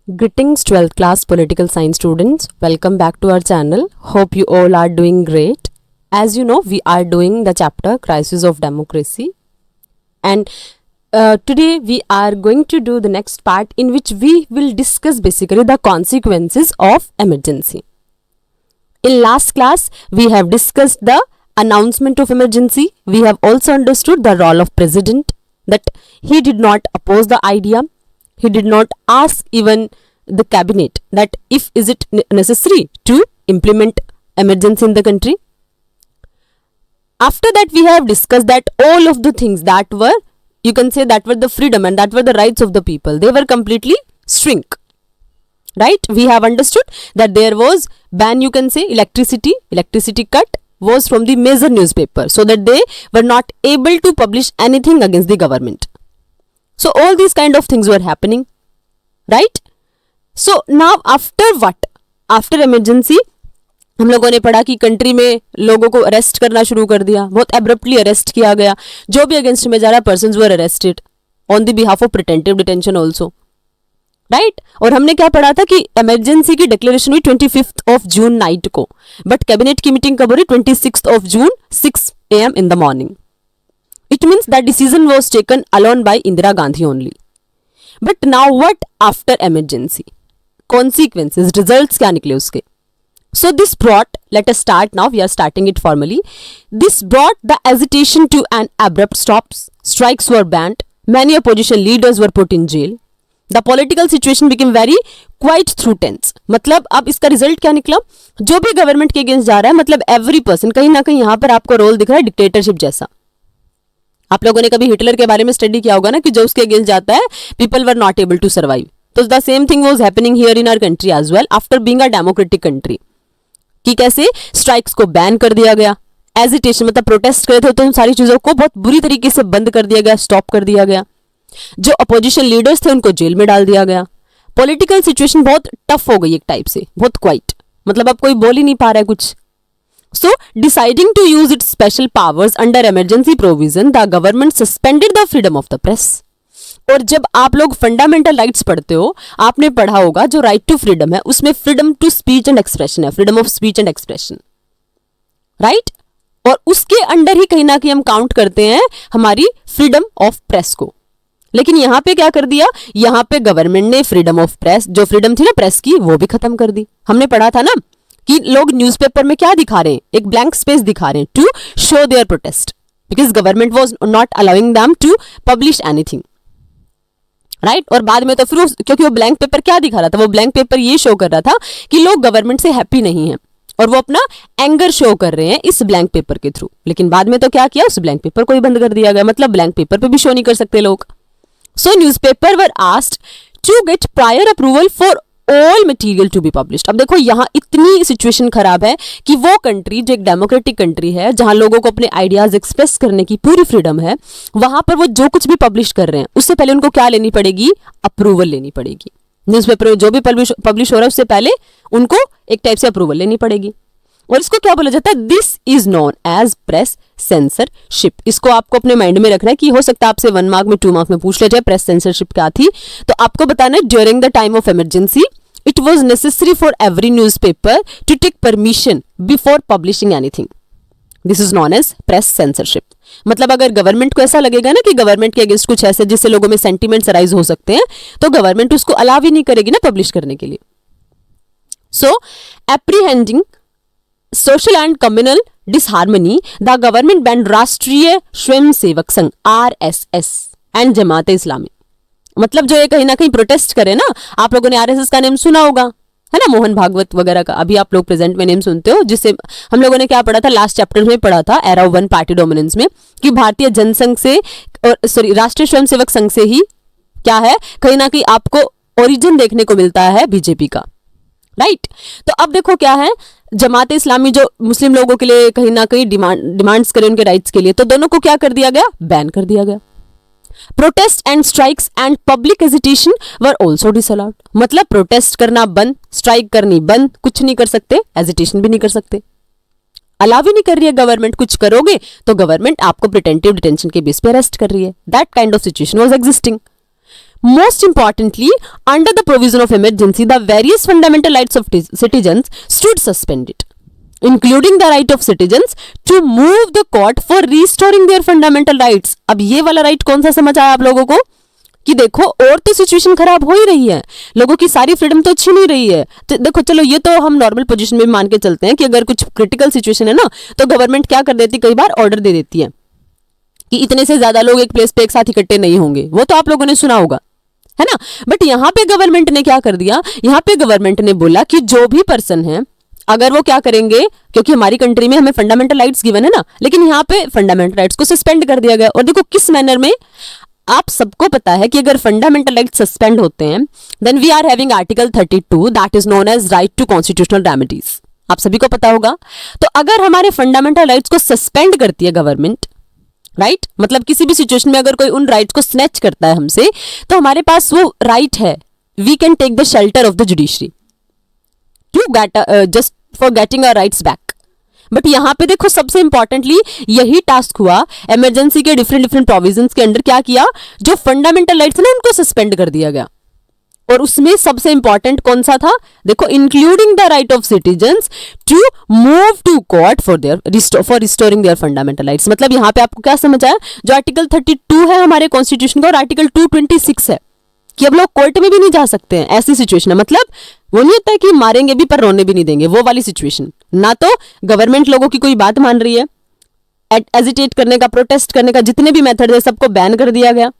Greetings 12th class political science students. Welcome back to our channel. Hope you all are doing great. As you know, we are doing the chapter Crisis of Democracy. And today we are going to do the next part in which we will discuss basically the consequences of emergency. In last class, we have discussed the announcement of emergency. We have also understood the role of president, that he did not oppose the idea. He did not ask even the cabinet that if is it necessary to implement emergency in the country. After that, we have discussed that all of the things that were, you can say, that were the freedom and that were the rights of the people, they were completely shrink. Right? We have understood that there was ban, you can say, electricity cut was from the major newspaper, so that they were not able to publish anything against the government. So all these kind of things were happening, right? So now after what? After emergency, हम लोगों ने पढ़ा कि country में लोगों को arrest करना शुरू कर दिया, बहुत एब्रप्टली अरेस्ट किया गया, जो भी अगेंस्ट में जा रहा persons were arrested on the behalf of preventive detention also, right? और हमने क्या पढ़ा था कि इमरजेंसी की डिक्लेरेशन हुई 25th of June नाइट को, बट कैबिनेट की मीटिंग कब हो रही? 26th of June 6 AM in the morning. It means that decision was taken alone by Indira Gandhi only. But now what after emergency? Consequences, results क्या निकले उसके? So this brought, let us start now, we are starting it formally. This brought the agitation to an abrupt stop. Strikes were banned. Many opposition leaders were put in jail. The political situation became very quite through tense. मतलब अब इसका result क्या निकला? जो भी government के against जा रहा है, मतलब एवरी पर्सन, कहीं ना कहीं यहाँ पर आपको रोल दिख रहा है डिक्टेटरशिप जैसा. आप लोगों ने कभी हिटलर के बारे में स्टडी किया होगा ना, कि जो उसके अगेंस्ट जाता है, people were not able to survive. तो the same thing was happening here in our country as well after being a democratic country. कि कैसे स्ट्राइक्स को बैन कर दिया गया, एजिटेशन मतलब प्रोटेस्ट करे थे तो उन सारी चीजों को बहुत बुरी तरीके से बंद कर दिया गया, स्टॉप कर दिया गया. जो अपोजिशन लीडर्स थे उनको जेल में डाल दिया गया. पॉलिटिकल सिचुएशन बहुत टफ हो गई एक टाइप से, बहुत क्वाइट, मतलब अब कोई बोल ही नहीं पा रहा है कुछ. So, deciding to use its special powers under emergency provision, the government suspended the freedom of the press. और जब आप लोग फंडामेंटल राइट्स पढ़ते हो, आपने पढ़ा होगा जो राइट टू फ्रीडम है, उसमें freedom to speech and expression है, freedom of speech and expression, right? और उसके अंडर ही कहीं ना कहीं हम काउंट करते हैं हमारी फ्रीडम ऑफ प्रेस को. लेकिन यहाँ पे क्या कर दिया? यहाँ पे गवर्नमेंट ने फ्रीडम ऑफ प्रेस, जो फ्रीडम थी ना प्रेस की, वो भी खत्म कर दी. हमने पढ़ा था ना कि लोग न्यूज़पेपर में क्या दिखा रहे हैं? एक ब्लैंक स्पेस दिखा रहे हैं to show their protest, because government was not allowing them to publish anything, right? और बाद में तो फिर क्योंकि वो ब्लैंक पेपर क्या दिखा रहा था? वो ब्लैंक पेपर ये शो कर रहा था कि लोग गवर्नमेंट से हैप्पी नहीं है और वो अपना एंगर शो कर रहे हैं इस ब्लैंक पेपर के थ्रू. लेकिन बाद में तो क्या किया? उस ब्लैंक पेपर को ही बंद कर दिया गया, मतलब ब्लैंक पेपर पे भी शो नहीं कर सकते लोग. So newspaper were asked to get prior approval for all material to be published. अब देखो यहाँ इतनी सिचुएशन खराब है कि वो कंट्री जो एक डेमोक्रेटिक कंट्री है, जहां लोगों को अपने आइडियाज एक्सप्रेस करने की पूरी फ्रीडम है, वहां पर वो जो कुछ भी पब्लिश कर रहे हैं उससे पहले उनको क्या लेनी पड़ेगी? अप्रूवल लेनी पड़ेगी. न्यूज़पेपर में जो भी पब्लिश हो रहा है उससे पहले उनको एक टाइप से अप्रूवल लेनी पड़ेगी. और इसको क्या बोला जाता है? This is known as press censorship. इसको आपको अपने माइंड में रखना है कि हो सकता है आपसे 1 मार्क में 2 मार्क में पूछ लिया जाए प्रेस सेंसरशिप क्या थी. तो आपको बताना है during the time of emergency it was necessary for every newspaper to take permission before publishing anything. This is known as press censorship. मतलब अगर गवर्नमेंट को ऐसा लगेगा ना कि गवर्नमेंट के अगेंस्ट कुछ ऐसे जिससे लोगों में सेंटीमेंट्स अराइज हो सकते हैं, तो गवर्नमेंट उसको अलाउ ही नहीं करेगी ना पब्लिश करने के लिए. So apprehending social and communal disharmony, the government banned Rashtriya Swayam Sevak Sangh RSS and Jamaat Islami. मतलब जो ये कहीं ना कहीं प्रोटेस्ट करे ना, आप लोगों ने RSS का नेम सुना होगा, है ना, मोहन भागवत वगैरह का. अभी आप लोग प्रेजेंट में नेम सुनते हो, जिससे हम लोगों ने क्या पढ़ा था लास्ट चैप्टर में पढ़ा था एरा 1 पार्टी डोमिनेंस में, कि भारतीय जनसंघ से राष्ट्रीय स्वयंसेवक संघ से ही क्या है, कहीं ना कहीं आपको ओरिजिन देखने को मिलता है बीजेपी का, राइट? तो अब देखो क्या है, जमात इस्लामी जो मुस्लिम लोगों के लिए कहीं ना कहीं डिमांड्स करें उनके राइट्स के लिए, तो दोनों को क्या कर दिया गया? बैन कर दिया गया. Protest and strikes and public agitation were also disallowed. मतलब प्रोटेस्ट करना बंद, स्ट्राइक करनी बंद, कुछ नहीं कर सकते, एजिटेशन भी नहीं कर सकते, अलाउ ही नहीं कर रही है गवर्नमेंट. कुछ करोगे तो गवर्नमेंट आपको प्रिटेंटिव डिटेंशन के बेस पे अरेस्ट कर रही है. That kind of situation was existing. most importantly, under the provision of emergency, the various fundamental rights of citizens stood suspended, including the right of citizens to move the court for restoring their fundamental rights. अब ये वाला right कौन सा समझ आया आप लोगों को कि देखो और तो सिचुएशन खराब हो ही रही है, लोगों की सारी फ्रीडम तो छीन ही रही है। तो देखो चलो ये तो हम नॉर्मल पोजीशन में मान के चलते हैं कि अगर कुछ क्रिटिकल सिचुएशन है ना तो गवर्नमेंट क्या कर देती, कई बार ऑर्डर दे देती है कि इतने से ज्यादा लोग एक प्लेस पे एक साथ इकट्ठे नहीं होंगे, वो तो आप लोगों ने सुना होगा, है ना। बट यहाँ पे गवर्नमेंट ने क्या कर दिया, यहाँ पे गवर्नमेंट ने बोला कि जो भी पर्सन है अगर वो क्या करेंगे, क्योंकि हमारी कंट्री में हमें फंडामेंटल राइट्स गिवन है ना, लेकिन यहाँ पे फंडामेंटल राइट्स को सस्पेंड कर दिया गया। और देखो किस मैनर में, आप सबको पता है कि अगर फंडामेंटल राइट्स सस्पेंड होते हैं then we are having article 32 that is known as right to constitutional remedies, आप सभी को पता होगा। तो अगर हमारे फंडामेंटल राइट्स को सस्पेंड करती है गवर्नमेंट, राइट, मतलब किसी भी सिचुएशन में अगर कोई उन राइट्स को स्नैच करता है हमसे, तो हमारे पास वो राइट है, we can take the shelter of the judiciary to get just for getting our rights back. But यहाँ पे देखो सबसे इंपॉर्टेंटली यही टास्क हुआ, इमरजेंसी के डिफरेंट प्रोविजंस के अंदर क्या किया, जो फंडामेंटल राइट्स है ना उनको सस्पेंड कर दिया गया। और उसमें सबसे इंपॉर्टेंट कौन सा था, देखो including the right of citizens to move to court for restoring their fundamental rights. मतलब यहाँ पे आपको क्या समझ आया, जो आर्टिकल 32 है हमारे कॉन्स्टिट्यूशन का और आर्टिकल 226 है कि अब लोग कोर्ट में भी नहीं जा सकते हैं, ऐसी सिचुएशन है। मतलब वो नहीं होता है कि मारेंगे भी पर रोने भी नहीं देंगे, वो वाली सिचुएशन। ना तो गवर्नमेंट लोगों की कोई बात मान रही है, एजिटेट करने का, प्रोटेस्ट करने का जितने भी मेथड है सबको बैन कर दिया गया।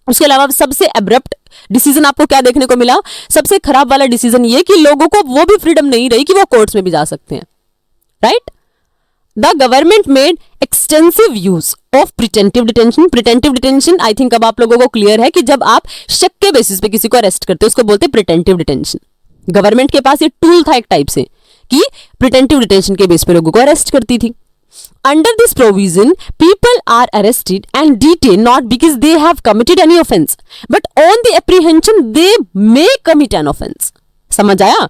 उसके अलावा सबसे एब्रप्ट डिसीजन आपको क्या देखने को मिला, सबसे खराब वाला डिसीजन ये कि लोगों को वो भी फ्रीडम नहीं रही कि वो कोर्ट्स में भी जा सकते हैं, right. The government made extensive use of preventive detention. Preventive detention I think अब आप लोगों को क्लियर है कि जब आप शक के बेसिस पे किसी को अरेस्ट करते हो उसको बोलते हैं प्रिटेंटिव डिटेंशन। गवर्नमेंट के पास ये टूल था एक टाइप से कि प्रिटेंटिव डिटेंशन के बेस पे लोगों को अरेस्ट करती थी। Under this provision, people are arrested and detained not because they have committed any offense, but on the apprehension they may commit an offense. समझ आया?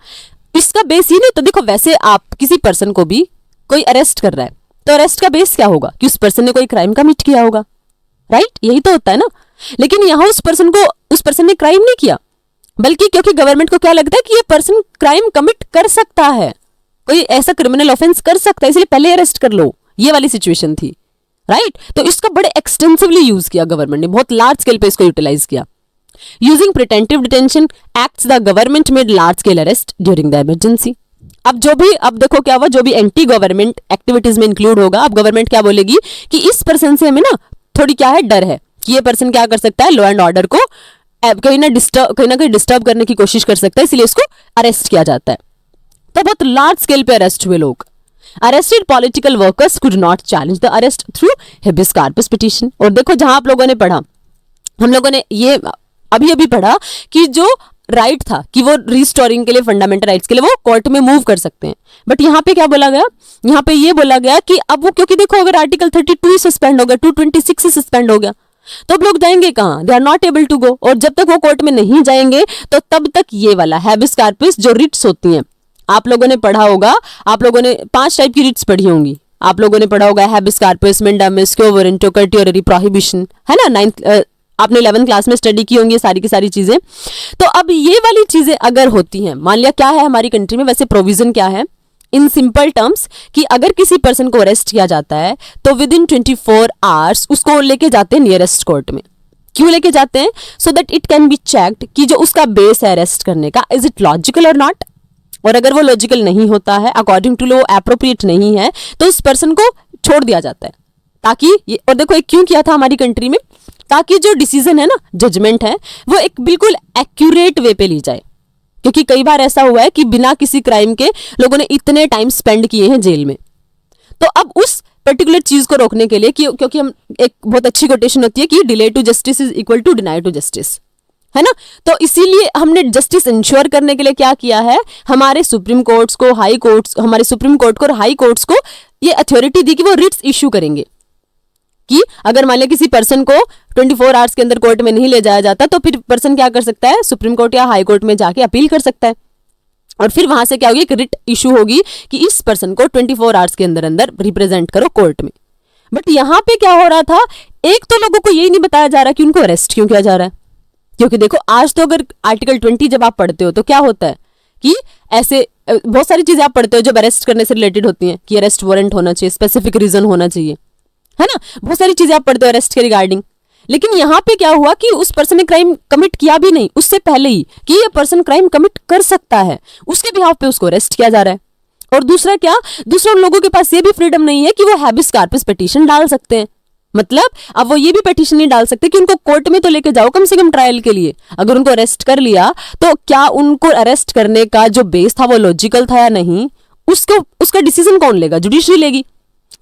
इसका बेस ही नहीं तो देखो, वैसे आप किसी पर्सन को भी कोई अरेस्ट कर रहा है तो अरेस्ट का बेस क्या होगा कि उस पर्सन ने कोई क्राइम कमिट किया होगा, राइट, यही तो होता है ना। लेकिन यहाँ उस पर्सन ने क्राइम नहीं किया, बल्कि क्योंकि गवर्नमेंट को क्या लगता है कि ये पर्सन क्राइम कमिट कर सकता है, कोई ऐसा क्रिमिनल ऑफेंस कर सकता है, इसलिए पहले अरेस्ट कर लो, ये वाली सिचुएशन थी, राइट। तो इसका बड़े एक्सटेंसिवली यूज किया गवर्नमेंट ने, बहुत लार्ज स्केल पे इसको यूटिलाइज किया। Using preventive detention acts the government made large scale arrest during the emergency. अब देखो क्या हुआ, जो भी एंटी गवर्नमेंट एक्टिविटीज में इंक्लूड होगा, अब गवर्नमेंट क्या बोलेगी कि इस पर्सन से हमें ना थोड़ी क्या है, डर है कि ये पर्सन क्या कर सकता है, लॉ एंड ऑर्डर को कहीं ना कहीं डिस्टर्ब करने की कोशिश कर सकता है, इसलिए इसको अरेस्ट किया जाता है। तो बहुत लार्ज स्केल पे अरेस्ट हुए लोग। Arrested political workers could not challenge the arrest through habeas corpus petition। और देखो जहां आप लोगों ने पढ़ा, हम लोगों ने ये अभी पढ़ा कि जो राइट था कि वो रिस्टोरिंग के लिए, फंडामेंटल राइट्स के लिए वो कोर्ट में मूव कर सकते हैं। बट यहाँ पे क्या बोला गया, यहाँ पे ये बोला गया कि अब वो, क्योंकि देखो अगर आर्टिकल 32 सस्पेंड हो गया, 226 से सस्पेंड हो गया, तो अब लोग जाएंगे कहाँ, they are not able to go. और जब तक वो कोर्ट में नहीं जाएंगे तो तब तक ये वाला हैबिस कार्पस जो रिट्स होती हैं, आप लोगों ने पढ़ा होगा, आप लोगों ने 5 टाइप की रिट्स पढ़ी होंगी। आप लोगों ने पढ़ा होगा हैबिस कार्पस, मेंडामिस, क्यो वारंटो, कर्टियोररी, प्रोहिबिशन, है ना। 9th आपने 11th क्लास में स्टडी की होंगी सारी की सारी चीजें। तो अब ये वाली चीजें अगर होती हैं, मान लिया क्या है हमारी कंट्री में वैसे प्रोविजन क्या है इन सिंपल टर्म्स, कि अगर किसी पर्सन को अरेस्ट किया जाता है तो विद इन 24 आवर्स उसको लेके जाते हैं नियरेस्ट कोर्ट में। क्यों लेके जाते हैं, so that it can be checked कि जो उसका बेस है अरेस्ट करने का, इज इट लॉजिकल और नॉट। और अगर वो लॉजिकल नहीं होता है, अकॉर्डिंग टू लॉ एप्रोप्रिएट नहीं है, तो उस पर्सन को छोड़ दिया जाता है। ताकि ये, और देखो एक क्यों किया था हमारी कंट्री में, ताकि जो डिसीजन है ना, जजमेंट है, वो एक बिल्कुल एक्यूरेट वे पे ली जाए। क्योंकि कई बार ऐसा हुआ है कि बिना किसी क्राइम के लोगों ने इतने टाइम स्पेंड किए हैं जेल में। तो अब उस पर्टिकुलर चीज को रोकने के लिए, क्योंकि हम एक बहुत अच्छी कोटेशन होती है कि delay to justice is equal to deny to justice, है ना। तो इसीलिए हमने जस्टिस इंश्योर करने के लिए क्या किया है, हमारे सुप्रीम कोर्ट्स को, हाई कोर्ट्स, हमारे सुप्रीम कोर्ट को और हाई कोर्ट्स को ये अथॉरिटी दी कि वो रिट्स इश्यू करेंगे कि अगर मान लिया किसी पर्सन को 24 आवर्स के अंदर कोर्ट में नहीं ले जाया जाता, तो फिर पर्सन क्या कर सकता है, सुप्रीम कोर्ट या हाई कोर्ट में जाके अपील कर सकता है। और फिर वहां से क्या होगी, एक रिट इशू होगी कि इस पर्सन को 24 आवर्स के अंदर अंदर रिप्रेजेंट करो कोर्ट में। बट यहाँ पे क्या हो रहा था, एक तो लोगों को यही नहीं बताया जा रहा कि उनको अरेस्ट क्यों किया जा रहा है, क्योंकि देखो आज तो अगर आर्टिकल 20 जब आप पढ़ते हो तो क्या होता है कि ऐसे बहुत सारी चीजें आप पढ़ते हो जब अरेस्ट करने से रिलेटेड होती हैं कि अरेस्ट वारंट होना चाहिए, स्पेसिफिक रीजन होना चाहिए, है ना, बहुत सारी चीजें आप पढ़ते हो अरेस्ट के रिगार्डिंग। लेकिन यहाँ पे क्या हुआ कि उस पर्सन ने क्राइम कमिट किया भी नहीं उससे पहले ही कि ये पर्सन क्राइम कमिट कर सकता है, उसके बिहाफ पे उसको अरेस्ट किया जा रहा है। और दूसरा क्या, दूसरे लोगों के पास ये भी फ्रीडम नहीं है कि वो हैबिस कार्पस पिटीशन डाल सकते हैं। मतलब अब वो ये भी पिटीशन नहीं डाल सकते कि उनको कोर्ट में तो लेके जाओ कम से कम ट्रायल के लिए। अगर उनको अरेस्ट कर लिया तो क्या उनको अरेस्ट करने का जो बेस था वो लॉजिकल था या नहीं, उसका डिसीजन कौन लेगा? जुडिशरी लेगी।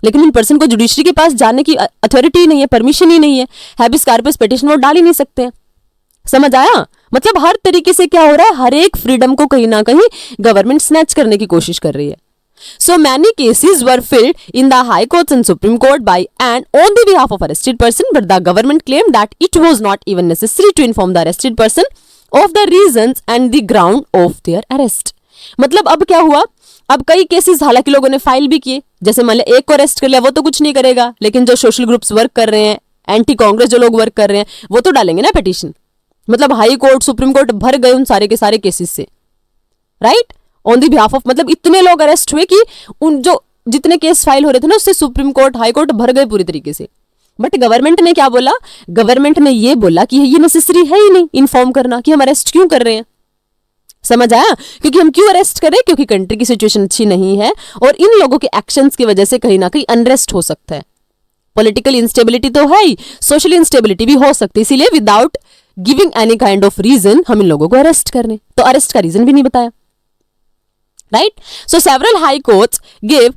लेकिन उन पर्सन को जुडिशरी के पास जाने की अथॉरिटी ही नहीं है, परमिशन ही नहीं है, हैबिस कार्पस पिटीशन वो डाल ही नहीं सकते हैं। समझ आया? मतलब हर तरीके से क्या हो रहा है, हर एक फ्रीडम को कहीं ना कहीं गवर्नमेंट स्नैच करने की कोशिश कर रही है। So many cases were filed in the High Courts and Supreme Court by and on the behalf of arrested person, but the government claimed that it was not even necessary to inform the arrested person of the reasons and the ground of their arrest. मतलब अब क्या हुआ, अब कई cases हालांकि लोगों ने file भी किए, जैसे मान लिया एक को अरेस्ट कर लिया वो तो कुछ नहीं करेगा, लेकिन जो सोशल ग्रुप्स वर्क कर रहे हैं, एंटी कांग्रेस जो लोग वर्क कर रहे हैं वो तो डालेंगे ना पिटीशन। मतलब हाई कोर्ट सुप्रीम कोर्ट भर गए उन सारे के सारे केसेस से, right, on the behalf of. मतलब इतने लोग अरेस्ट हुए कि उन जो जितने केस फाइल हो रहे थे ना उससे सुप्रीम कोर्ट हाई कोर्ट भर गए पूरी तरीके से। बट गवर्नमेंट ने क्या बोला, गवर्नमेंट ने ये बोला कि ये नेसेसरी है ही नहीं इन्फॉर्म करना कि हम अरेस्ट क्यों कर रहे हैं। समझ आया? क्योंकि हम क्यों अरेस्ट करें, क्योंकि कंट्री की सिचुएशन अच्छी नहीं है और इन लोगों के एक्शंस की वजह से कहीं ना कहीं अनरेस्ट हो सकता है। पॉलिटिकल इंस्टेबिलिटी तो है ही, सोशल इंस्टेबिलिटी भी हो सकती है, इसीलिए without giving any kind of reason हम इन लोगों को अरेस्ट कर रहे हैं। तो अरेस्ट का रीजन भी नहीं बताया, right. So several high courts give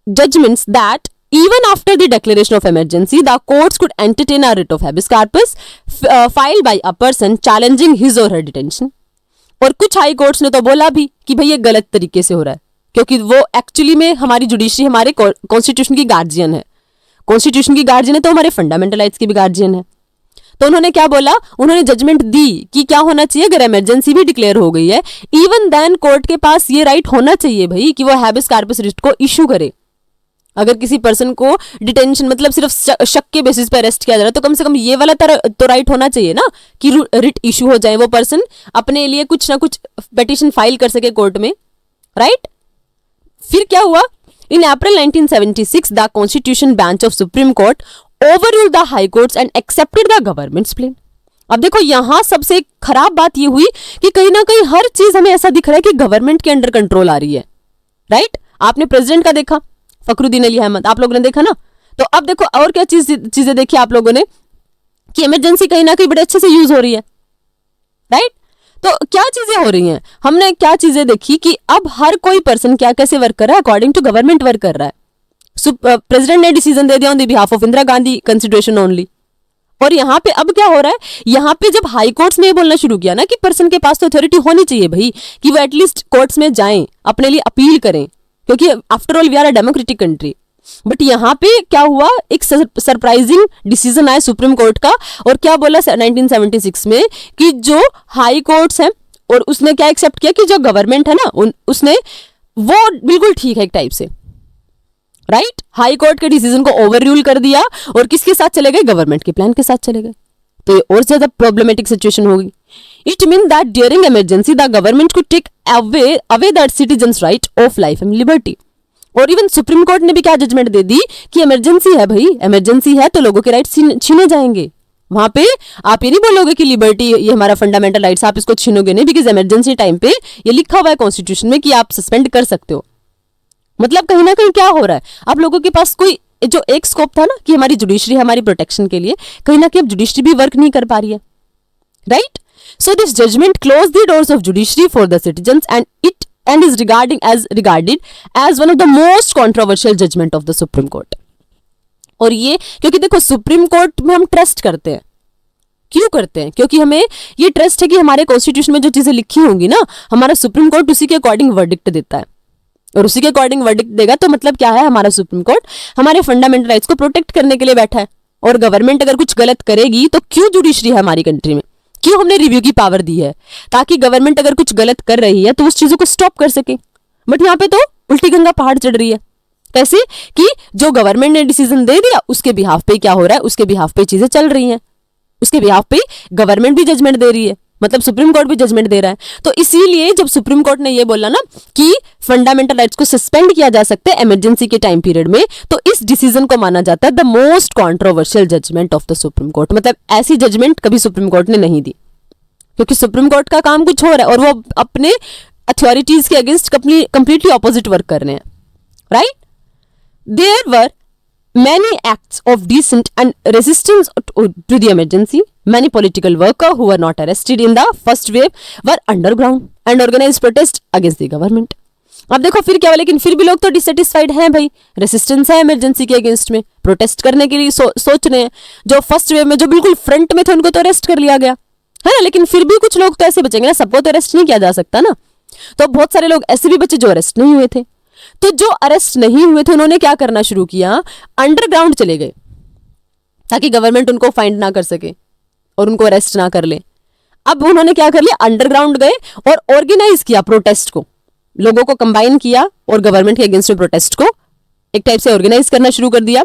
judgments that even after the declaration of emergency the courts could entertain a writ of habeas corpus filed by a person challenging his or her detention। और कुछ high courts ने तो बोला भी कि भाई ये गलत तरीके से हो रहा है, क्योंकि वो एक्चुअली में हमारी जुडिशरी हमारे कॉन्स्टिट्यूशन की गार्जियन है, कॉन्स्टिट्यूशन की गार्जियन है तो हमारे फंडामेंटल राइट्स की भी गार्जियन है। तो उन्होंने क्या बोला, उन्होंने जजमेंट दी कि क्या होना चाहिए, अगर इमरजेंसी भी डिक्लेयर हो गई है इवन देन कोर्ट के पास ये राइट होना चाहिए भाई कि वो हैबिस कार्पस रिट को इशू करे। अगर किसी पर्सन को डिटेंशन मतलब सिर्फ शक के बेसिस पे अरेस्ट किया जा रहा है तो कम से कम ये वाला तो राइट होना चाहिए ना कि रिट इशू हो जाए, वो पर्सन अपने लिए कुछ ना कुछ पिटीशन फाइल कर सके कोर्ट में, राइट। फिर क्या हुआ, in April 1976 the constitution bench of Supreme Court overruled the high courts and accepted the government's plan. अब देखो यहां सबसे खराब बात ये हुई कि कहीं ना कहीं हर चीज हमें ऐसा दिख रहा है कि गवर्नमेंट के अंडर कंट्रोल आ रही है, राइट। आपने प्रेसिडेंट का देखा, फखरुद्दीन अली अहमद, आप लोगों ने देखा ना। तो अब देखो और क्या चीजें देखी आप लोगों ने कि इमरजेंसी कहीं ना कहीं बड़े अच्छे से यूज हो रही है, राइट। तो क्या चीजें हो रही हैं, हमने क्या चीजें देखी कि अब हर कोई पर्सन क्या कैसे वर्क कर रहा है, अकॉर्डिंग टू गवर्नमेंट वर्क कर रहा है। प्रेसिडेंट ने डिसीजन दे दिया on the behalf of Indira Gandhi consideration only. और यहाँ पे अब क्या हो रहा है, यहाँ पे जब हाई कोर्ट्स ने ये बोलना शुरू किया ना कि पर्सन के पास तो अथॉरिटी होनी चाहिए भाई कि वो एटलीस्ट कोर्ट्स में जाएं, अपने लिए अपील करें, क्योंकि after all we are a democratic country. But यहाँ पे क्या हुआ, एक सरप्राइजिंग डिसीजन आया सुप्रीम कोर्ट का, और क्या बोला 1976 में कि जो हाई कोर्ट्स हैं और उसने क्या एक्सेप्ट किया कि जो गवर्नमेंट है ना उसने वो बिल्कुल ठीक है एक टाइप से, राइट। हाई कोर्ट के डिसीजन को ओवर रूल कर दिया और किसके साथ चले गए, गवर्नमेंट के प्लान के साथ चले गए। तो ये और ज्यादा प्रॉब्लमेटिक सिचुएशन होगी। It mean that during emergency the government could take away that citizens right of life and liberty. और इवन सुप्रीम कोर्ट ने भी क्या जजमेंट दे दी कि इमरजेंसी है भाई, इमरजेंसी है तो लोगों के राइट्स छीने जाएंगे। वहां पे आप ये नहीं बोलोगे कि लिबर्टी ये हमारा फंडामेंटल राइट्स, आप इसको छीनोगे नहीं, बिकॉज इमरजेंसी टाइम पे ये लिखा हुआ है कॉन्स्टिट्यूशन में कि आप सस्पेंड कर सकते हो। मतलब कहीं ना कहीं क्या हो रहा है, आप लोगों के पास कोई जो एक स्कोप था ना कि हमारी जुडिशरी हमारी प्रोटेक्शन के लिए, कहीं ना कहीं अब जुडिशरी भी वर्क नहीं कर पा रही है, right. So this judgment close the doors of judiciary for the citizens and is regarded as one of the most controversial judgment of the Supreme Court। और ये क्योंकि देखो सुप्रीम कोर्ट में हम ट्रस्ट करते हैं, क्यों करते हैं, क्योंकि हमें ये ट्रस्ट है कि हमारे कॉन्स्टिट्यूशन में जो चीजें लिखी होंगी ना, हमारा सुप्रीम कोर्ट उसी के अकॉर्डिंग वर्डिक्ट देता है, और उसी के अकॉर्डिंग वर्डिक्ट देगा तो मतलब क्या है, हमारा सुप्रीम कोर्ट हमारे फंडामेंटल राइट्स को प्रोटेक्ट करने के लिए बैठा है। और गवर्नमेंट अगर कुछ गलत करेगी तो क्यों जुडिशरी है हमारी कंट्री में, क्यों हमने रिव्यू की पावर दी है, ताकि गवर्नमेंट अगर कुछ गलत कर रही है तो उस चीजों को स्टॉप कर सके। बट यहाँ पे तो उल्टी गंगा पहाड़ चढ़ रही है। कैसे कि जो गवर्नमेंट ने डिसीजन दे दिया उसके बिहाफ पे क्या हो रहा है, उसके बिहाफ पे चीजें चल रही हैं, उसके बिहाफ पे गवर्नमेंट भी जजमेंट दे रही है, मतलब सुप्रीम कोर्ट भी जजमेंट दे रहा है। तो इसीलिए जब सुप्रीम कोर्ट ने ये बोला ना कि फंडामेंटल राइट्स को सस्पेंड किया जा सकता है इमरजेंसी के टाइम पीरियड में, तो इस डिसीजन को माना जाता है the most controversial judgment of the Supreme Court. मतलब ऐसी जजमेंट कभी सुप्रीम कोर्ट ने नहीं दी, क्योंकि सुप्रीम कोर्ट का काम कुछ हो रहा है और वो अपने अथॉरिटीज के अगेंस्ट कंप्लीटली ऑपोजिट वर्क कर रहे हैं, right. There were many acts of dissent and resistance to the emergency. Many political workers who were not arrested in the first wave were underground and organized protest against the government. अब देखो फिर क्या हुआ, लेकिन फिर भी लोग तो डिससेटिस्फाइड हैं भाई, रेसिस्टेंस है इमरजेंसी के अगेंस्ट में, प्रोटेस्ट करने के लिए सोच रहे हैं। जो फर्स्ट वेव में जो बिल्कुल फ्रंट में थे उनको तो अरेस्ट कर लिया गया है ना, लेकिन फिर भी कुछ लोग तो ऐसे बचेंगे ना, सबको तो अरेस्ट नहीं किया जा सकता ना। तो बहुत सारे लोग ऐसे भी बचे जो अरेस्ट नहीं हुए थे। तो जो अरेस्ट नहीं हुए थे उन्होंने क्या करना शुरू किया, अंडरग्राउंड चले गए ताकि गवर्नमेंट उनको फाइंड ना कर सके और उनको अरेस्ट ना कर ले। अब उन्होंने क्या कर लिया, अंडरग्राउंड गए और ऑर्गेनाइज किया प्रोटेस्ट को, लोगों को कंबाइन किया और गवर्नमेंट के अगेंस्ट में प्रोटेस्ट को एक टाइप से ऑर्गेनाइज करना शुरू कर दिया।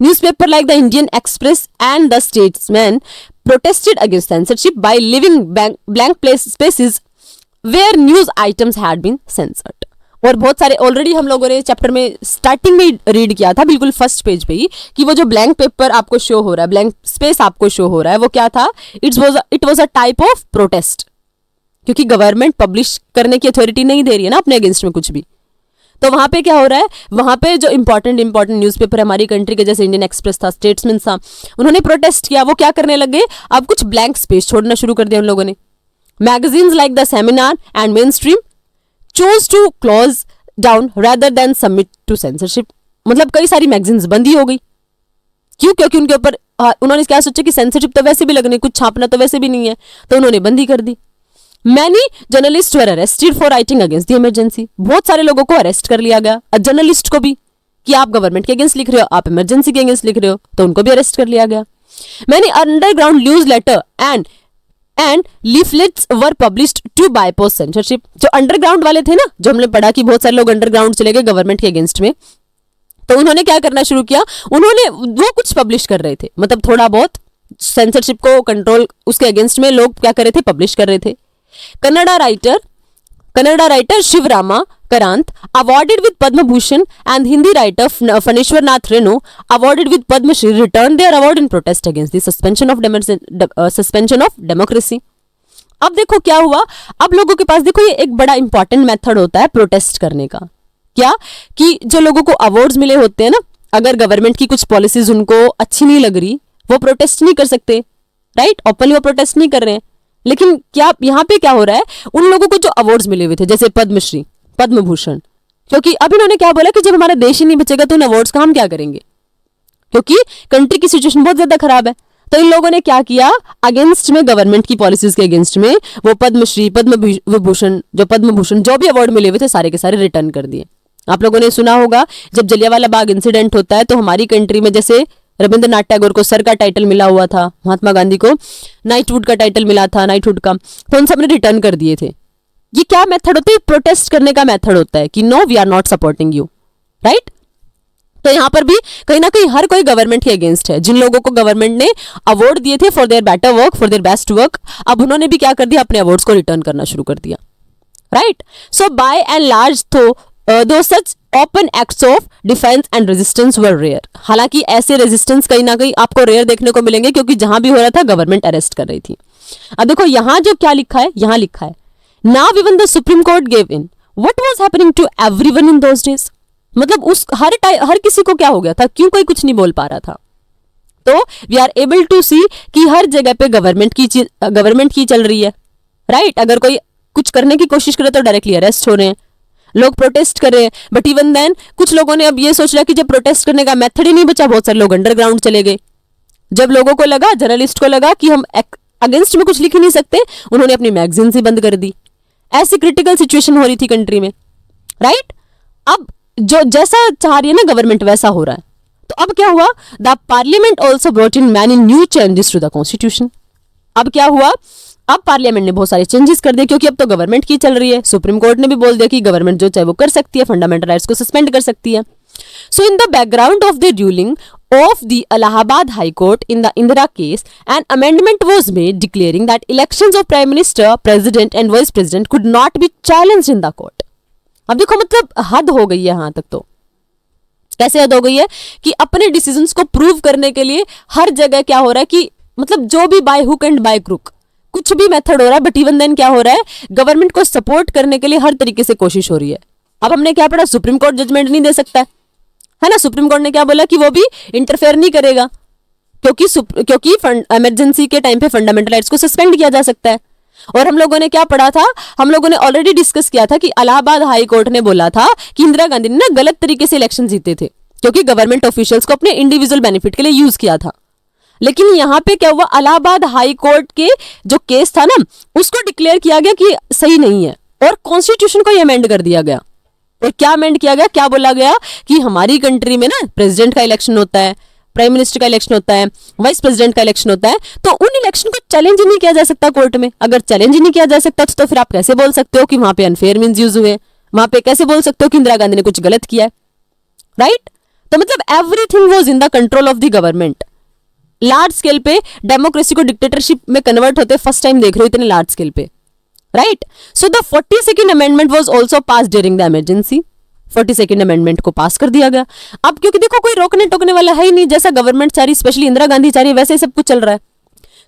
Newspaper like the Indian Express and the Statesman protested against censorship by leaving blank spaces where news items had been censored. और बहुत सारे ऑलरेडी हम लोगों ने चैप्टर में स्टार्टिंग में रीड किया था, बिल्कुल फर्स्ट पेज पे ही, कि वो जो ब्लैंक पेपर आपको शो हो रहा है, ब्लैंक स्पेस आपको शो हो रहा है, वो क्या था, it was a type of protest, क्योंकि गवर्नमेंट पब्लिश करने की अथॉरिटी नहीं दे रही है ना अपने अगेंस्ट में कुछ भी। तो वहां पे क्या हो रहा है, वहां पे जो इंपॉर्टेंट न्यूज़पेपर हमारी कंट्री के जैसे इंडियन एक्सप्रेस था, स्टेट्समैन था, उन्होंने प्रोटेस्ट किया। वो क्या करने लगे, अब कुछ ब्लैंक स्पेस छोड़ना शुरू कर दिया उन लोगों ने। Magazines like the Seminar and Mainstream chose to close down rather than submit to censorship। मतलब कई सारी मैगजीन्स बंद ही हो गई। क्यों? क्योंकि उनके ऊपर उन्होंने क्या सोचा कि सेंसरशिप तो वैसे भी लगनी, कुछ छापना तो वैसे भी नहीं है, तो उन्होंने बंद ही कर दी। Many journalist were arrested for writing against the emergency. बहुत सारे लोगों को अरेस्ट कर लिया गया, जर्नलिस्ट को भी, कि आप गवर्नमेंट के अगेंस्ट लिख रहे हो, आप इमरजेंसी के अगेंस्ट लिख रहे हो, तो उनको भी अरेस्ट कर लिया गया। Many underground newsletter and leaflets were published to bypass censorship. जो अंडरग्राउंड वाले थे ना, जो हमने पढ़ा कि बहुत सारे लोग अंडरग्राउंड चले गए गवर्नमेंट के अगेंस्ट में, तो उन्होंने क्या करना शुरू किया, उन्होंने वो कुछ पब्लिश कर रहे थे, मतलब थोड़ा बहुत सेंसरशिप को कंट्रोल, उसके अगेंस्ट में लोग क्या कर रहे थे, पब्लिश कर रहे थे। Kannada writer Shivarama Karanth awarded with Padma Bhushan and Hindi writer Phaneshwar Nath Renu awarded with Padma Shri returned their award in protest against the suspension of democracy। अब देखो क्या हुआ, अब लोगों के पास देखो ये एक बड़ा इंपॉर्टेंट मेथड होता है प्रोटेस्ट करने का। क्या कि जो लोगों को अवार्ड्स मिले होते हैं ना, अगर गवर्नमेंट की कुछ पॉलिसीज उनको अच्छी नहीं लग रही, वो प्रोटेस्ट नहीं कर सकते, राइट, ओपनली वो प्रोटेस्ट नहीं कर रहे हैं। लेकिन क्या यहाँ पे क्या हो रहा है, उन लोगों को जो अवार्ड्स मिले हुए थे जैसे पद्मश्री, पद्म भूषण, क्योंकि अब इन्होंने क्या बोला कि जब हमारा देश ही नहीं बचेगा तो इन अवार्ड्स का हम क्या करेंगे, क्योंकि कंट्री की सिचुएशन बहुत ज्यादा खराब है। तो इन लोगों ने क्या किया, अगेंस्ट में, गवर्नमेंट की पॉलिसीज के अगेंस्ट में, वो पद्मश्री, पद्म भूषण जो भी अवार्ड मिले हुए थे सारे के सारे रिटर्न कर दिए। आप लोगों ने सुना होगा जब जलियांवाला बाग इंसिडेंट होता है तो हमारी कंट्री में जैसे रविंद्रनाथ टैगोर को सर का टाइटल मिला हुआ था, महात्मा गांधी को नाइटहुड का टाइटल मिला था, नाइटहुड का, तो उन सब ने रिटर्न कर दिए थे। ये क्या मेथड होता है, प्रोटेस्ट करने का मेथड होता है कि no we are not supporting you, right. तो यहां पर भी कहीं ना कहीं हर कोई गवर्नमेंट के अगेंस्ट है। जिन लोगों को गवर्नमेंट ने अवार्ड दिए थे for their better work, for their best work, अब उन्होंने भी क्या कर दिया, अपने अवार्ड्स को रिटर्न करना शुरू कर दिया, right. So by and large though such open acts of defence and resistance were rare. हालांकि ऐसे रेजिस्टेंस कहीं ना कहीं आपको रेयर देखने को मिलेंगे, क्योंकि जहां भी हो रहा था गवर्नमेंट अरेस्ट कर रही थी। अब देखो यहां जो क्या लिखा है, यहां लिखा है Now even the Supreme Court gave in. What was happening to everyone in those days? मतलब उस हर किसी को क्या हो गया था, क्यों कोई कुछ नहीं बोल पा रहा था। तो वी आर एबल टू सी कि हर जगह पे गवर्नमेंट की चल रही है, राइट। अगर कोई कुछ करने की कोशिश करे तो डायरेक्टली अरेस्ट हो रहे हैं, लोग प्रोटेस्ट कर रहे हैं। बट इवन देन कुछ लोगों ने अब ये सोच लिया कि जब प्रोटेस्ट करने का मेथड ही नहीं बचा, बहुत सारे लोग अंडरग्राउंड चले गए। जब लोगों को लगा, जर्नलिस्ट को लगा कि हम अगेंस्ट में कुछ लिख ही नहीं सकते, उन्होंने अपनी मैगजीन ही बंद कर दी। ऐसी क्रिटिकल सिचुएशन हो रही थी कंट्री में, राइट। अब जो जैसा चाह रही है ना गवर्नमेंट वैसा हो रहा है। तो अब क्या हुआ, the parliament also brought in many new changes to the constitution. अब क्या हुआ, अब पार्लियामेंट ने बहुत सारे चेंजेस कर दिए, क्योंकि अब तो गवर्नमेंट की चल रही है। सुप्रीम कोर्ट ने भी बोल दिया कि गवर्नमेंट जो चाहे वो कर सकती है, फंडामेंटल राइट्स को सस्पेंड कर सकती है। So in the background of the ruling of the Allahabad High Court in the Indira case, an amendment was made declaring that elections of Prime Minister, President and Vice President could not be challenged in the court. अब देखो मतलब हद हो गई है यहाँ तक। तो कैसे हद हो गई है कि अपने डिसीजंस को प्रूव करने के लिए हर जगह क्या हो रहा है कि मतलब जो भी by hook and by crook कुछ भी मेथड हो रहा है, बट इवन देन क्या हो रहा है, गवर्नमेंट को सपोर्ट करने के लिए हर तरीके से कोशिश हो रही है। अब हमने क्या पढ़ा, सुप्रीम कोर्ट जजमेंट नहीं दे सकता है ना। सुप्रीम कोर्ट ने क्या बोला कि वो भी इंटरफेयर नहीं करेगा, क्योंकि इमरजेंसी के टाइम पे फंडामेंटल राइट्स को सस्पेंड किया जा सकता है। और हम लोगों ने क्या पढ़ा था, हम लोगों ने ऑलरेडी डिस्कस किया था कि इलाहाबाद हाई कोर्ट ने बोला था कि इंदिरा गांधी ने ना गलत तरीके से इलेक्शन जीते थे, क्योंकि गवर्नमेंट ऑफिशियल्स को अपने इंडिविजुअल बेनिफिट के लिए यूज किया था। लेकिन यहाँ पे क्या हुआ, इलाहाबाद हाई कोर्ट के जो केस था ना उसको डिक्लेयर किया गया कि सही नहीं है और कॉन्स्टिट्यूशन को अमेंड कर दिया गया। और क्या अमेंड किया गया, क्या बोला गया कि हमारी कंट्री में ना प्रेसिडेंट का इलेक्शन होता है, प्राइम मिनिस्टर का इलेक्शन होता है, वाइस प्रेसिडेंट का इलेक्शन होता है, तो उन इलेक्शन को चैलेंज ही नहीं किया जा सकता कोर्ट में। अगर चैलेंज ही नहीं किया जा सकता तो फिर आप कैसे बोल सकते हो कि वहां पे अनफेयर मीन्स यूज हुए, वहां पे कैसे बोल सकते हो कि इंदिरा गांधी ने कुछ गलत किया है, राइट। तो मतलब everything was in the control of the government. Large scale पे डेमोक्रेसी को डिक्टेटरशिप में कन्वर्ट होते फर्स्ट टाइम देख रहे हो इतने लार्ज स्केल पे, right. So the 42nd amendment was also pass during the emergency. 42nd amendment को पास कर दिया गया। अब क्योंकि देखो कोई रोकने टोकने वाला है ही नहीं, जैसा गवर्नमेंट चाह रही, स्पेशली इंदिरा गांधी चाह रही है, वैसे ही सब कुछ चल रहा है।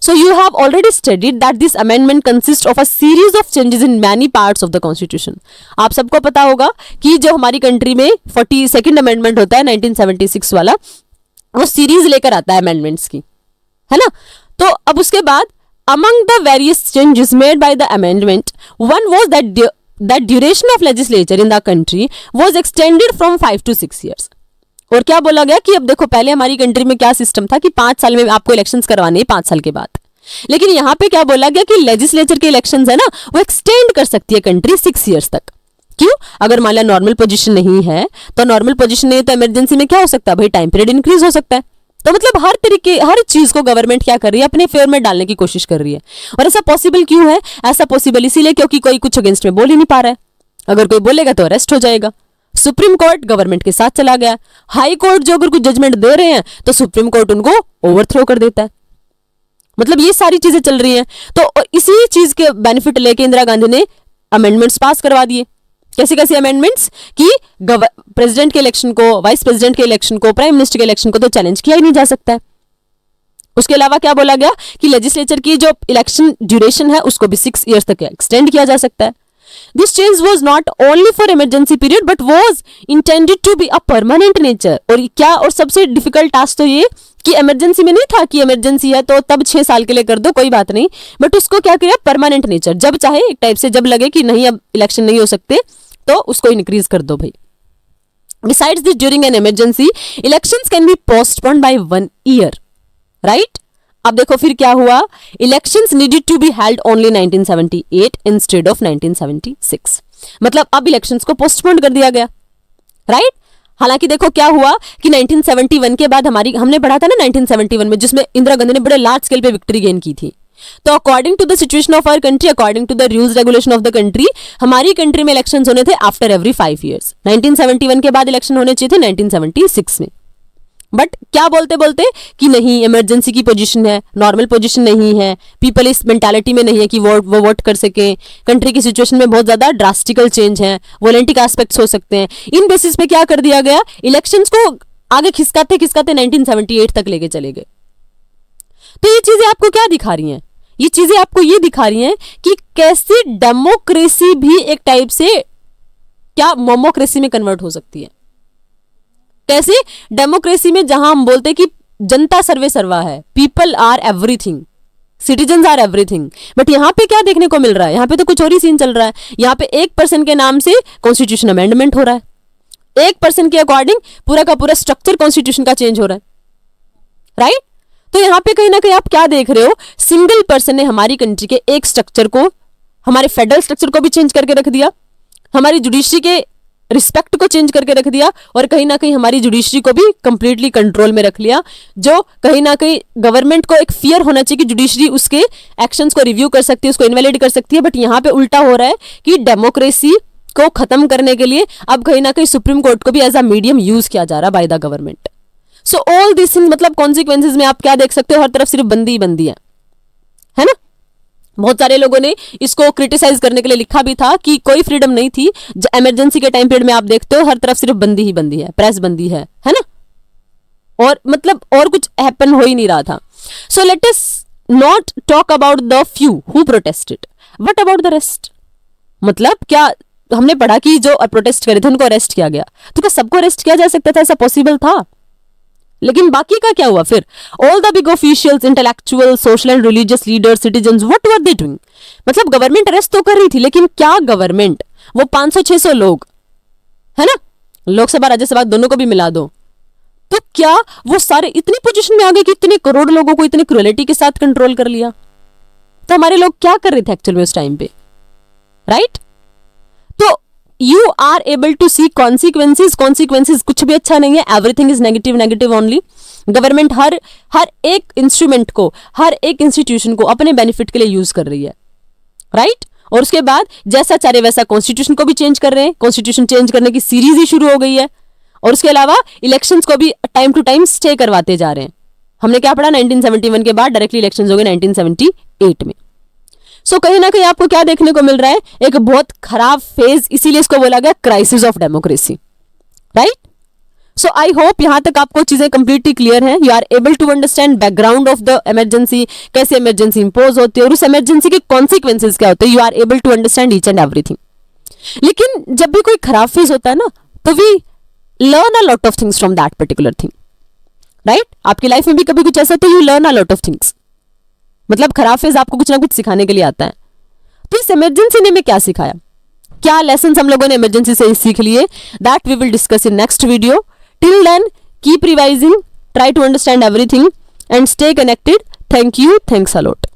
So you have already studied that this amendment consists of a series of changes in many parts of the constitution. आप सबको पता होगा कि जो हमारी कंट्री में 42nd अमेंडमेंट होता है 1976 वाला, वो सीरीज लेकर आता है अमेंडमेंट्स की, है ना। तो अब उसके बाद among the various changes made by the amendment, one was that duration of legislature in the country was extended from 5 to 6 years. और क्या बोला गया कि अब देखो पहले हमारी कंट्री में क्या सिस्टम था कि 5 साल में आपको इलेक्शंस करवाने हैं 5 साल के बाद, लेकिन यहाँ पे क्या बोला गया कि लेजिस्लेचर के इलेक्शंस है ना वो एक्सटेंड कर सकती है कंट्री 6 ईयर्स तक। क्यों, अगर मान लिया नॉर्मल पोजीशन नहीं है तो नॉर्मल पोजीशन नहीं है तो इमरजेंसी में क्या हो सकता है भाई, टाइम पीरियड इंक्रीज हो सकता है। तो मतलब हर तरीके हर चीज को गवर्नमेंट क्या कर रही है, अपने फेवर में डालने की कोशिश कर रही है। और ऐसा पॉसिबल क्यों है, ऐसा पॉसिबल इसीलिए क्योंकि कोई कुछ अगेंस्ट में बोल ही नहीं पा रहा है। अगर कोई बोलेगा तो अरेस्ट हो जाएगा। सुप्रीम कोर्ट गवर्नमेंट के साथ चला गया, हाई कोर्ट जो अगर कुछ जजमेंट दे रहे हैं तो सुप्रीम कोर्ट उनको ओवरथ्रो कर देता है। मतलब ये सारी चीजें चल रही हैं। तो इसी चीज के बेनिफिट लेके इंदिरा गांधी ने अमेंडमेंट्स पास करवा दिए। कैसे कैसे अमेंडमेंट्स कि प्रेसिडेंट के इलेक्शन को, वाइस प्रेसिडेंट के इलेक्शन को, प्राइम मिनिस्टर के इलेक्शन को तो चैलेंज किया ही नहीं जा सकता है। उसके अलावा क्या बोला गया कि लेजिस्लेचर की जो इलेक्शन ड्यूरेशन है उसको भी 6 ईयर्स तक एक्सटेंड किया जा सकता है। This change was not only for emergency period but was intended to be a permanent nature. और क्या, और सबसे डिफिकल्ट टास्क तो ये कि इमरजेंसी में नहीं था कि इमरजेंसी है तो तब 6 साल के लिए कर दो कोई बात नहीं, बट उसको क्या किया परमानेंट नेचर, जब चाहे एक टाइप से जब लगे कि नहीं अब इलेक्शन नहीं हो सकते तो उसको इंक्रीज कर दो भाई। Besides this, during an emergency, elections can be postponed by 1 year, right? अब देखो फिर क्या हुआ, elections needed to be held only 1978 instead of 1976। मतलब अब इलेक्शंस को पोस्टपोन कर दिया गया, राइट। हालांकि देखो क्या हुआ कि 1971 के बाद हमने पढ़ा था ना 1971 में, जिसमें इंदिरा गांधी ने बड़े लार्ज स्केल पे विक्ट्री गेन की थी। तो according to the situation of our country, according to the rules regulation of the country, हमारी कंट्री में इलेक्शंस होने थे आफ्टर एवरी 5 ईयर्स। 1971 के बाद इलेक्शन होने चाहिए थे 1976 में, बट क्या बोलते बोलते कि नहीं इमरजेंसी की पोजीशन है, नॉर्मल पोजीशन नहीं है, पीपल इस मेंटालिटी में नहीं है कि वो वोट कर सके, कंट्री की सिचुएशन में बहुत ज्यादा ड्रास्टिकल चेंज है, वोलेंटिक एस्पेक्ट्स हो सकते हैं। इन बेसिस पे क्या कर दिया गया, इलेक्शंस को आगे खिसकाते खिसकाते 1978 तक लेके चले गए। तो ये चीजें आपको क्या दिखा रही हैं, ये चीजें आपको ये दिखा रही हैं कि कैसे डेमोक्रेसी भी एक टाइप से क्या मोमोक्रेसी में कन्वर्ट हो सकती है। कैसे डेमोक्रेसी में जहां हम बोलते कि जनता सर्वे सर्वा है, people are everything, citizen are everything, but यहाँ पे क्या देखने को मिल रहा है, यहाँ पे तो कुछ और ही सीन चल रहा है। यहाँ पे 1% के नाम से कॉन्स्टिट्यूशन अमेंडमेंट हो रहा है, 1% के अकॉर्डिंग पूरा का पूरा स्ट्रक्चर कॉन्स्टिट्यूशन का चेंज हो रहा है, राइट। तो यहाँ पे कहीं ना कहीं आप क्या देख रहे हो, सिंगल पर्सन ने हमारी कंट्री के एक स्ट्रक्चर को, हमारे फेडरल स्ट्रक्चर को भी चेंज करके रख दिया, हमारी जुडिशरी के रिस्पेक्ट को चेंज करके रख दिया, और कहीं ना कहीं हमारी जुडिशरी को भी कंप्लीटली कंट्रोल में रख लिया। जो कहीं ना कहीं गवर्नमेंट को एक फियर होना चाहिए कि जुडिशरी उसके एक्शंस को रिव्यू कर सकती है, उसको इनवैलिड कर सकती है, बट यहाँ पे उल्टा हो रहा है कि डेमोक्रेसी को खत्म करने के लिए अब कहीं ना कहीं सुप्रीम कोर्ट को भी एज अ मीडियम यूज किया जा रहा है by the government. So all this thing मतलब कॉन्सिक्वेंसेज में आप क्या देख सकते हो, हर तरफ सिर्फ बंदी ही बंदी है ना। बहुत सारे लोगों ने इसको क्रिटिसाइज करने के लिए लिखा भी था कि कोई फ्रीडम नहीं थी, इमरजेंसी के टाइम पीरियड में आप देखते हो हर तरफ सिर्फ बंदी ही बंदी है, प्रेस बंदी है ना, और मतलब और कुछ हैपन हो ही नहीं रहा था। So let us not talk about the few who protested, what about the rest. मतलब क्या हमने पढ़ा कि जो प्रोटेस्ट करे थे उनको अरेस्ट किया गया, तो क्या सबको अरेस्ट किया जा सकता था, ऐसा पॉसिबल था? लेकिन बाकी का क्या हुआ फिर? All the big officials, intellectual, social and religious leaders, citizens, what were they doing? मतलब गवर्नमेंट अरेस्ट तो कर रही थी, लेकिन क्या गवर्नमेंट, वो 500-600 लोग है ना, लोकसभा राज्यसभा दोनों को भी मिला दो, तो क्या वो सारे इतनी पोजीशन में आ गए कि इतने करोड़ लोगों को इतनी क्रूएलिटी के साथ कंट्रोल कर लिया? तो हमारे लोग क्या कर रहे थे एक्चुअल में उस टाइम पे, राइट? तो you are able to see consequences, consequences कुछ भी अच्छा नहीं है, everything is negative, negative only. Government हर एक इंस्ट्रूमेंट को, हर एक इंस्टीट्यूशन को अपने बेनिफिट के लिए यूज कर रही है, राइट? और उसके बाद जैसा चाहे वैसा कॉन्स्टिट्यूशन को भी चेंज कर रहे हैं, कॉन्स्टिट्यूशन चेंज करने की सीरीज ही शुरू हो गई है, और उसके अलावा इलेक्शंस को भी टाइम टू टाइम स्टे करवाते जा रहे हैं। हमने क्या पढ़ा, 1971 के बाद डायरेक्टली इलेक्शंस हो गए 1978 में। सो कहीं ना कहीं आपको क्या देखने को मिल रहा है, एक बहुत खराब फेज, इसीलिए इसको बोला गया crisis of democracy, right? So I hope यहां तक आपको चीजें कंप्लीटली क्लियर हैं, you are able to understand background of the emergency, कैसे इमरजेंसी इंपोज होती है और उस इमरजेंसी के कॉन्सिक्वेंसेज क्या होते हैं, you are able to understand each and everything. लेकिन जब भी कोई खराब फेज होता है ना, तो we learn a lot of things from that particular thing, right? आपकी लाइफ में भी कभी कुछ ऐसा तो you learn a lot of things, मतलब खराब फेज आपको कुछ ना कुछ सिखाने के लिए आता है। तो इस इमरजेंसी ने हमें क्या सिखाया, क्या लेसन हम लोगों ने इमरजेंसी से सीख लिए, that we will discuss in next video. Till then keep revising, try to understand everything and stay connected. Thank you, thanks a lot.